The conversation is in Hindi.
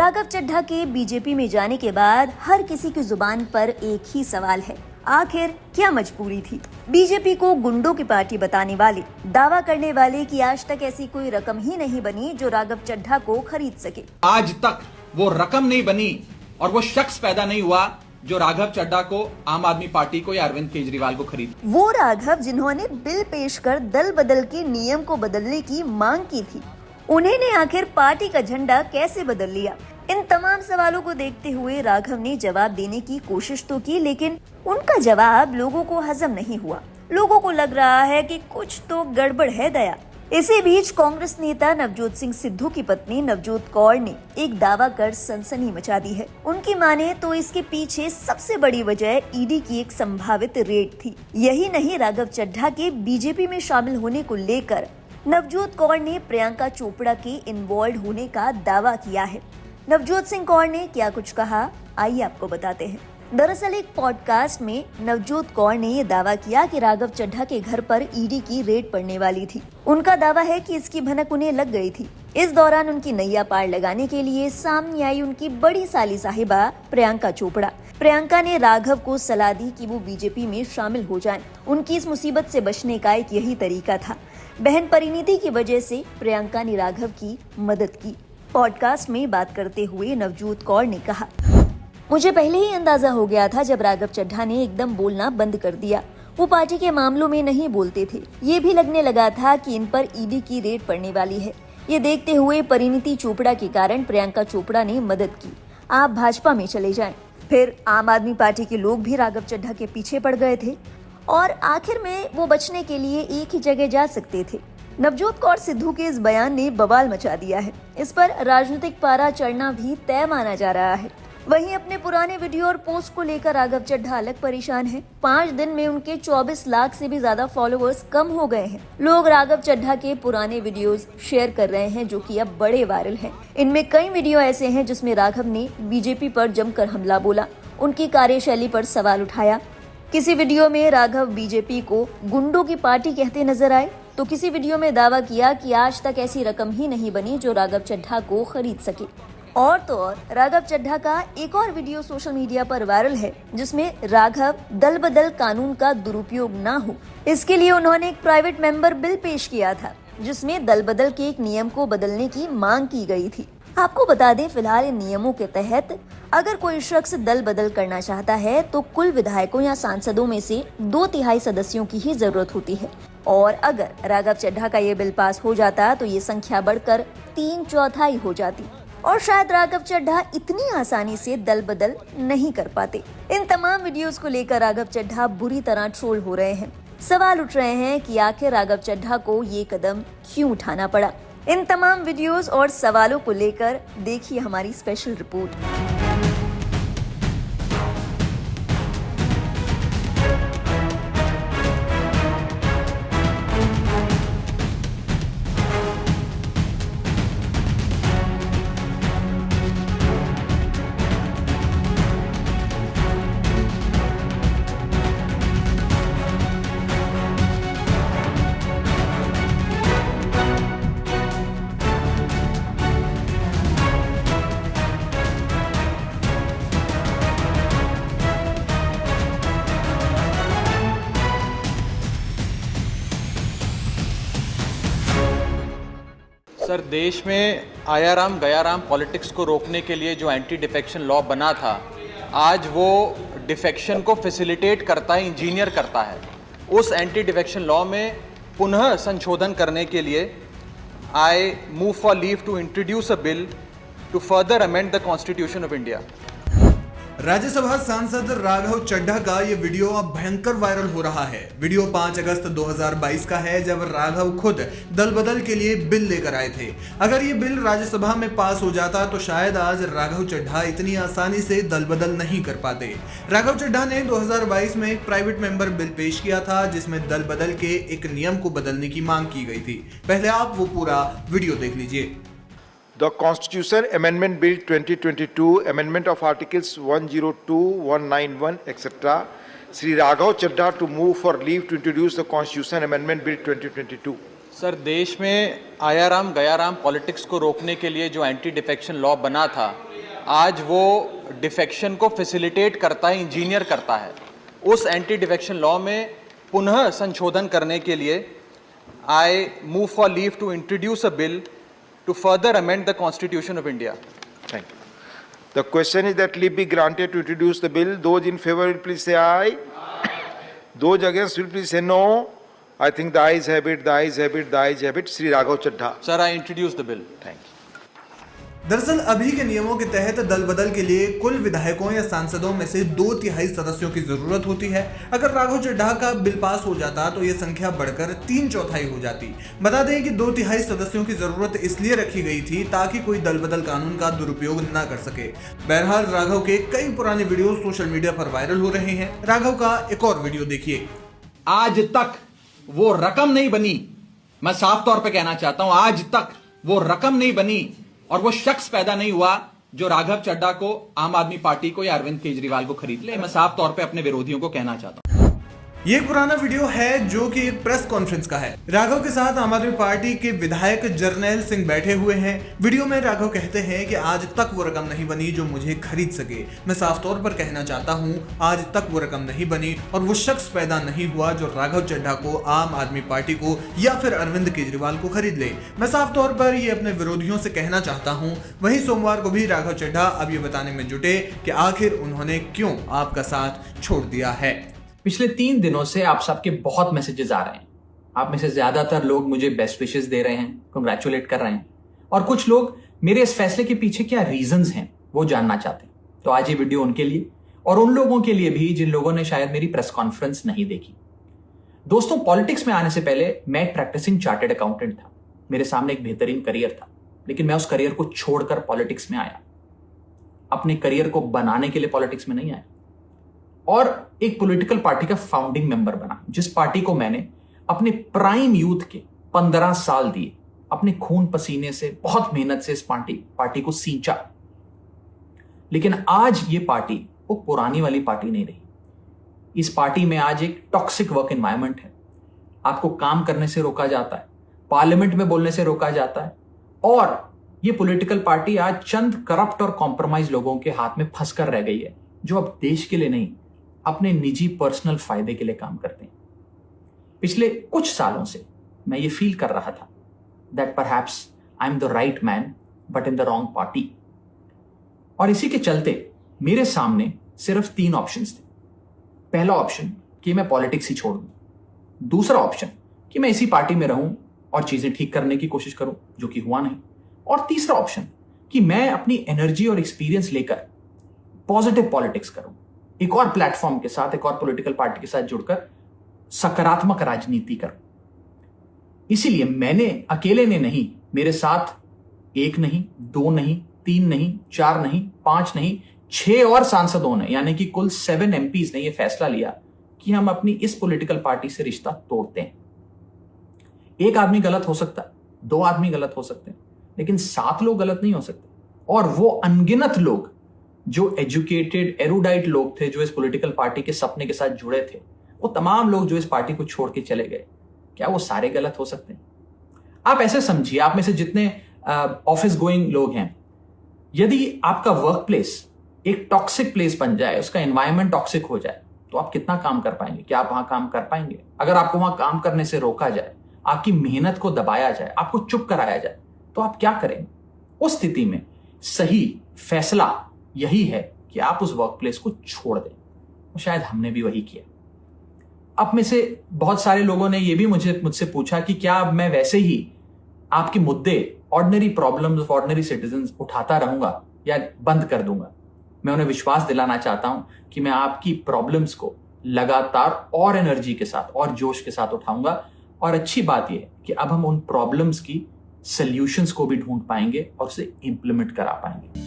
राघव चड्ढा के बीजेपी में जाने के बाद हर किसी की जुबान पर एक ही सवाल है, आखिर क्या मजबूरी थी? बीजेपी को गुंडों की पार्टी बताने वाले, दावा करने वाले कि आज तक ऐसी कोई रकम ही नहीं बनी जो राघव चड्ढा को खरीद सके। आज तक वो रकम नहीं बनी और वो शख्स पैदा नहीं हुआ जो राघव चड्ढा को, आम आदमी पार्टी को या अरविंद केजरीवाल को खरीद। वो राघव जिन्होंने बिल पेश कर दल बदल के नियम को बदलने की मांग की थी, उन्हें ने आखिर पार्टी का झंडा कैसे बदल लिया? इन तमाम सवालों को देखते हुए राघव ने जवाब देने की कोशिश तो की, लेकिन उनका जवाब लोगों को हजम नहीं हुआ। लोगों को लग रहा है कि कुछ तो गड़बड़ है दया। इसी बीच कांग्रेस नेता नवजोत सिंह सिद्धू की पत्नी नवजोत कौर ने एक दावा कर सनसनी मचा दी है। उनकी माने तो इसके पीछे सबसे बड़ी वजह ईडी की एक संभावित रेड थी। यही नहीं, राघव चड्ढा के बीजेपी में शामिल होने को लेकर नवजोत कौर ने प्रियंका चोपड़ा के इन्वॉल्व होने का दावा किया है। नवजोत सिंह कौर ने क्या कुछ कहा, आइए आपको बताते हैं। दरअसल एक पॉडकास्ट में नवजोत कौर ने ये दावा किया कि राघव चड्ढा के घर पर ईडी की रेड पड़ने वाली थी। उनका दावा है कि इसकी भनक उन्हें लग गई थी। इस दौरान उनकी नैया पार लगाने के लिए सामने आई उनकी बड़ी साली साहिबा प्रियंका चोपड़ा। प्रियंका ने राघव को सलाह दी कि वो बीजेपी में शामिल हो जाएं। उनकी इस मुसीबत से बचने का एक यही तरीका था। बहन परिणीति की वजह से प्रियंका ने राघव की मदद की। पॉडकास्ट में बात करते हुए नवजोत कौर ने कहा, मुझे पहले ही अंदाजा हो गया था जब राघव चड्ढा ने एकदम बोलना बंद कर दिया। वो पार्टी के मामलों में नहीं बोलते थे। ये भी लगने लगा था कि इन पर ईडी की रेड पड़ने वाली है। ये देखते हुए परिणीति चोपड़ा के कारण प्रियंका चोपड़ा ने मदद की, आप भाजपा में चले जाएं। फिर आम आदमी पार्टी के लोग भी राघव चड्ढा के पीछे पड़ गए थे और आखिर में वो बचने के लिए एक ही जगह जा सकते थे। नवजोत कौर सिद्धू के इस बयान ने बवाल मचा दिया है। इस पर राजनीतिक पारा चढ़ना भी तय माना जा रहा है। वहीं अपने पुराने वीडियो और पोस्ट को लेकर राघव चड्ढा अलग परेशान है। 5 दिन में उनके 24 लाख से भी ज्यादा फॉलोअर्स कम हो गए हैं। लोग राघव चड्ढा के पुराने वीडियोस शेयर कर रहे हैं जो कि अब बड़े वायरल हैं। इनमें कई वीडियो ऐसे हैं जिसमें राघव ने बीजेपी पर जमकर हमला बोला, उनकी कार्यशैली पर सवाल उठाया। किसी वीडियो में राघव बीजेपी को गुंडों की पार्टी कहते नजर आए, तो किसी वीडियो में दावा किया कि आज तक ऐसी रकम ही नहीं बनी जो राघव चड्ढा को खरीद सके। और तो और राघव चड्ढा का एक और वीडियो सोशल मीडिया पर वायरल है जिसमें राघव दल बदल कानून का दुरुपयोग ना हो, इसके लिए उन्होंने एक प्राइवेट मेंबर बिल पेश किया था जिसमें दल बदल के एक नियम को बदलने की मांग की गई थी। आपको बता दें, फिलहाल इन नियमों के तहत अगर कोई शख्स दल बदल करना चाहता है तो कुल विधायकों या सांसदों में से 2/3 सदस्यों की ही जरूरत होती है। और अगर राघव चड्ढा का ये बिल पास हो जाता तो ये संख्या बढ़कर 3/4 हो जाती और शायद राघव चड्ढा इतनी आसानी से दल बदल नहीं कर पाते। इन तमाम वीडियोस को लेकर राघव चड्ढा बुरी तरह ट्रोल हो रहे हैं। सवाल उठ रहे हैं कि आखिर राघव चड्ढा को ये कदम क्यों उठाना पड़ा। इन तमाम वीडियोस और सवालों को लेकर देखिए हमारी स्पेशल रिपोर्ट। सर, देश में आया राम गया राम पॉलिटिक्स को रोकने के लिए जो एंटी डिफेक्शन लॉ बना था, आज वो डिफेक्शन को फैसिलिटेट करता है, इंजीनियर करता है। उस एंटी डिफेक्शन लॉ में पुनः संशोधन करने के लिए I move for leave to introduce a bill to further amend the constitution of India. Rajya Sabha सांसद राघव चड्ढा का ये वीडियो अब भयंकर वायरल हो रहा है। वीडियो 5 अगस्त 2022 का है जब राघव खुद दल बदल के लिए बिल लेकर आए थे। अगर ये बिल राज्यसभा में पास हो जाता तो शायद आज राघव चड्ढा इतनी आसानी से दल बदल नहीं कर पाते। राघव चड्ढा ने 2022 में एक प्राइवेट मेंबर बिल पेश किया था जिसमें दल बदल के एक नियम को बदलने की मांग की गई थी। पहले आप वो पूरा वीडियो देख लीजिए। The Constitution Amendment Bill 2022, Amendment of Articles 102, 191, etc. Sri Raghav Chadha to move for leave to introduce the Constitution Amendment Bill 2022. Sir, देश में आयाराम गयाराम पॉलिटिक्स को रोकने के लिए जो एंटी डिफेक्शन लॉ बना था, आज वो डिफेक्शन को फैसिलिटेट करता है, इंजीनियर करता है। उस एंटी डिफेक्शन लॉ में पुनः संशोधन करने के लिए I move for leave to introduce a bill to further amend the constitution of India. Thank you. The question is that leave be granted to introduce the bill. Those in favor will please say aye. Those against will please say no. I think the ayes have it, the ayes have it, the ayes have it. Sri Raghav Chaddha. Sir, I introduce the bill. Thank you. दरअसल अभी के नियमों के तहत दल बदल के लिए कुल विधायकों या सांसदों में से 2/3 सदस्यों की जरूरत होती है। अगर राघव चड्ढा का बिल पास हो जाता तो ये संख्या बढ़कर 3/4 हो जाती। बता दें कि 2/3 सदस्यों की जरूरत इसलिए रखी गई थी ताकि कोई दल बदल कानून का दुरुपयोग न कर सके। बहरहाल राघव के कई पुराने वीडियो सोशल मीडिया पर वायरल हो रहे हैं। राघव का एक और वीडियो देखिए। आज तक वो रकम नहीं बनी, मैं साफ तौर पे कहना चाहता हूं, आज तक वो रकम नहीं बनी और वो शख्स पैदा नहीं हुआ जो राघव चड्ढा को, आम आदमी पार्टी को या अरविंद केजरीवाल को खरीद ले। मैं साफ तौर पे अपने विरोधियों को कहना चाहता हूं। ये एक पुराना वीडियो है जो कि एक प्रेस कॉन्फ्रेंस का है। राघव के साथ आम आदमी पार्टी के विधायक जर्नैल सिंह बैठे हुए हैं। वीडियो में राघव कहते हैं कि आज तक वो रकम नहीं बनी जो मुझे खरीद सके। मैं साफ तौर पर कहना चाहता हूं, आज तक वो रकम नहीं बनी और वो शख्स पैदा नहीं हुआ जो राघव चड्ढा को, आम आदमी पार्टी को या फिर अरविंद केजरीवाल को खरीद ले। मैं साफ तौर पर ये अपने विरोधियों से कहना चाहता हूं। वहीं सोमवार को भी राघव चड्ढा अब ये बताने में जुटे कि आखिर उन्होंने क्यों आपका साथ छोड़ दिया है। पिछले 3 दिनों से आप सबके बहुत मैसेजेस आ रहे हैं। आप में से ज्यादातर लोग मुझे बेस्ट विशेस दे रहे हैं, कंग्रेचुलेट कर रहे हैं, और कुछ लोग मेरे इस फैसले के पीछे क्या रीजंस हैं वो जानना चाहते हैं। तो आज ये वीडियो उनके लिए और उन लोगों के लिए भी जिन लोगों ने शायद मेरी प्रेस कॉन्फ्रेंस नहीं देखी। दोस्तों, पॉलिटिक्स में आने से पहले मैं एक प्रैक्टिसिंग चार्टर्ड अकाउंटेंट था। मेरे सामने एक बेहतरीन करियर था, लेकिन मैं उस करियर को छोड़कर पॉलिटिक्स में आया। अपने करियर को बनाने के लिए पॉलिटिक्स में नहीं आया और एक पॉलिटिकल पार्टी का फाउंडिंग मेंबर बना, जिस पार्टी को मैंने अपने प्राइम यूथ के 15 साल दिए, अपने खून पसीने से, बहुत मेहनत से इस पार्टी को सींचा। लेकिन आज ये पार्टी वो पुरानी वाली पार्टी नहीं रही। इस पार्टी में आज एक टॉक्सिक वर्क एनवायरनमेंट है। आपको काम करने से रोका जाता है, पार्लियामेंट में बोलने से रोका जाता है, और ये पॉलिटिकल पार्टी आज चंद करप्ट और कॉम्प्रोमाइज लोगों के हाथ में फंसकर रह गई है, जो अब देश के लिए नहीं, अपने निजी पर्सनल फायदे के लिए काम करते हैं। पिछले कुछ सालों से मैं ये फील कर रहा था that perhaps I am the right man but in the wrong party, और इसी के चलते मेरे सामने सिर्फ 3 ऑप्शंस थे। पहला ऑप्शन कि मैं पॉलिटिक्स ही छोड़ दूं, दूसरा ऑप्शन कि मैं इसी पार्टी में रहूं और चीजें ठीक करने की कोशिश करूं, जो कि हुआ नहीं, और तीसरा ऑप्शन कि मैं अपनी एनर्जी और एक्सपीरियंस लेकर पॉजिटिव पॉलिटिक्स करूं, एक और प्लेटफॉर्म के साथ, एक और पॉलिटिकल पार्टी के साथ जुड़कर सकारात्मक राजनीति करूं। इसीलिए मैंने अकेले ने नहीं, मेरे साथ 1 नहीं, 2 नहीं, 3 नहीं, 4 नहीं, 5 नहीं, 6 और सांसदों ने, यानी कि कुल 7 MPs ने यह फैसला लिया कि हम अपनी इस पॉलिटिकल पार्टी से रिश्ता तोड़ते हैं। एक आदमी गलत हो सकता है, 2 आदमी गलत हो सकते हैं, लेकिन 7 लोग गलत नहीं हो सकते। और वो अनगिनत लोग जो एजुकेटेड एरुडाइट लोग थे, जो इस पॉलिटिकल पार्टी के सपने के साथ जुड़े थे, वो तमाम लोग जो इस पार्टी को छोड़ के चले गए, क्या वो सारे गलत हो सकते हैं? आप ऐसे समझिए, आप में से जितने ऑफिस गोइंग लोग हैं, यदि आपका वर्क प्लेस एक टॉक्सिक प्लेस बन जाए, उसका एनवायरनमेंट टॉक्सिक हो जाए, तो आप कितना काम कर पाएंगे? क्या आप वहां काम कर पाएंगे? अगर आपको वहां काम करने से रोका जाए, आपकी मेहनत को दबाया जाए, आपको चुप कराया जाए, तो आप क्या करेंगे? उस स्थिति में सही फैसला यही है कि आप उस वर्क प्लेस को छोड़ दें। और शायद हमने भी वही किया। अब में से बहुत सारे लोगों ने यह भी मुझसे पूछा कि क्या अब मैं वैसे ही आपके मुद्दे, ordinary problems of ordinary citizens उठाता रहूंगा या बंद कर दूंगा? मैं उन्हें विश्वास दिलाना चाहता हूं कि मैं आपकी प्रॉब्लम्स को लगातार और एनर्जी के साथ और जोश के साथ उठाऊंगा। और अच्छी बात यह है कि अब हम उन प्रॉब्लम्स की सॉल्यूशंस को भी ढूंढ पाएंगे और उसे इंप्लीमेंट करा पाएंगे।